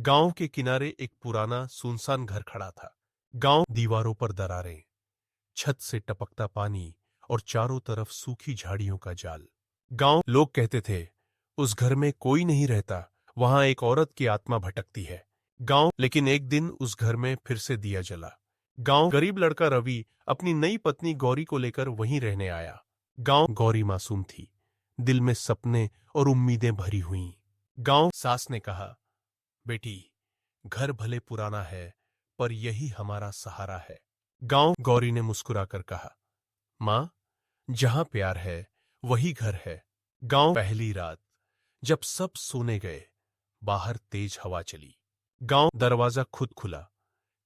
गांव के किनारे एक पुराना सुनसान घर खड़ा था। गांव दीवारों पर दरारें, छत से टपकता पानी और चारों तरफ सूखी झाड़ियों का जाल। गांव लोग कहते थे उस घर में कोई नहीं रहता, वहां एक औरत की आत्मा भटकती है। गांव लेकिन एक दिन उस घर में फिर से दिया जला। गांव गरीब लड़का रवि अपनी नई पत्नी गौरी को लेकर वहीं रहने आया। गांव गौरी मासूम थी, दिल में सपने और उम्मीदें भरी हुईं। गांव सास ने कहा, बेटी, घर भले पुराना है पर यही हमारा सहारा है। गांव गौरी ने मुस्कुराकर कहा, मां, जहां प्यार है वही घर है। गांव पहली रात, जब सब सोने गए, बाहर तेज हवा चली। गांव दरवाजा खुद खुला,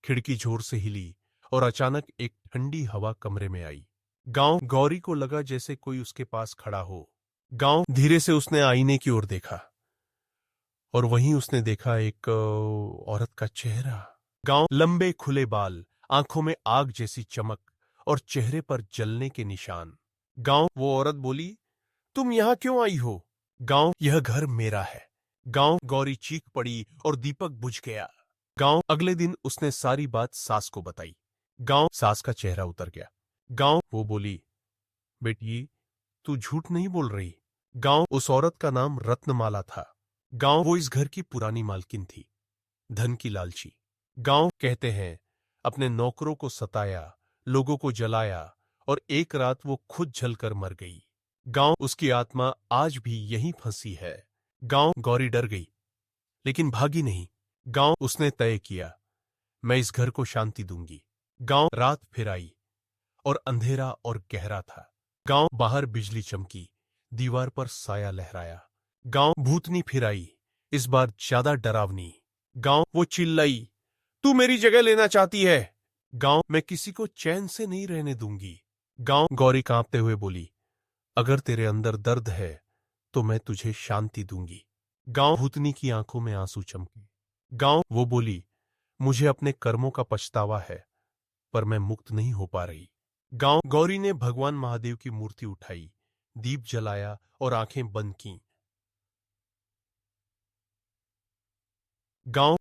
खिड़की जोर से हिली और अचानक एक ठंडी हवा कमरे में आई। गांव गौरी को लगा जैसे कोई उसके पास खड़ा हो। गांव धीरे से उसने आईने की ओर देखा और वहीं उसने देखा एक औरत का चेहरा। गांव लंबे खुले बाल, आंखों में आग जैसी चमक और चेहरे पर जलने के निशान। गांव वो औरत बोली, तुम यहां क्यों आई हो? गांव यह घर मेरा है। गांव गौरी चीख पड़ी और दीपक बुझ गया। गांव अगले दिन उसने सारी बात सास को बताई। गांव सास का चेहरा उतर गया। गांव वो बोली, बेटी, तू झूठ नहीं बोल रही। गांव उस औरत का नाम रत्नमाला था। गांव वो इस घर की पुरानी मालकिन थी, धन की लालची। गांव कहते हैं अपने नौकरों को सताया, लोगों को जलाया और एक रात वो खुद जलकर मर गई। गांव उसकी आत्मा आज भी यहीं फंसी है। गांव गौरी डर गई लेकिन भागी नहीं। गांव उसने तय किया, मैं इस घर को शांति दूंगी। गांव रात फिर आई और अंधेरा और गहरा था। गांव बाहर बिजली चमकी, दीवार पर साया लहराया। गांव भूतनी फिर आई, इस बार ज्यादा डरावनी। गांव वो चिल्लाई, तू मेरी जगह लेना चाहती है? गांव मैं किसी को चैन से नहीं रहने दूंगी। गांव गौरी कांपते हुए बोली, अगर तेरे अंदर दर्द है तो मैं तुझे शांति दूंगी। गांव भूतनी की आंखों में आंसू चमके। गांव वो बोली, मुझे अपने कर्मों का पछतावा है पर मैं मुक्त नहीं हो पा रही। गांव गौरी ने भगवान महादेव की मूर्ति उठाई, दीप जलाया और आंखें बंद कीं। गांव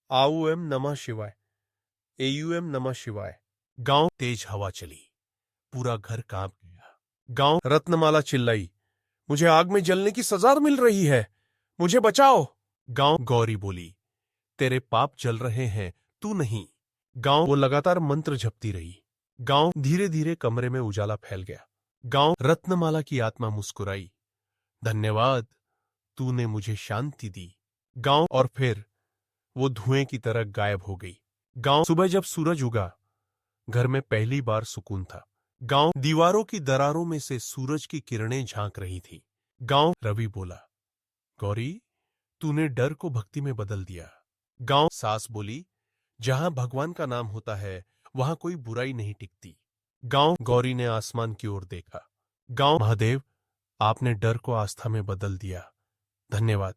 आऊ एम नमः शिवाय, एयूएम नमः शिवाय। गांव तेज हवा चली, पूरा घर कांप गया। गांव रत्नमाला चिल्लाई, मुझे आग में जलने की सजा मिल रही है, मुझे बचाओ। गांव गौरी बोली, तेरे पाप जल रहे हैं, तू नहीं। गांव वो लगातार मंत्र जपती रही। गांव धीरे धीरे कमरे में उजाला फैल गया। गांव रत्नमाला की आत्मा मुस्कुराई, धन्यवाद, तूने मुझे शांति दी। गांव और फिर वो धुएं की तरह गायब हो गई। गांव सुबह जब सूरज उगा, घर में पहली बार सुकून था। गांव दीवारों की दरारों में से सूरज की किरणें झांक रही थी। गांव रवि बोला, गौरी, तूने डर को भक्ति में बदल दिया। गांव सास बोली, जहां भगवान का नाम होता है वहां कोई बुराई नहीं टिकती। गांव गौरी ने आसमान की ओर देखा। गांव महादेव, आपने डर को आस्था में बदल दिया, धन्यवाद।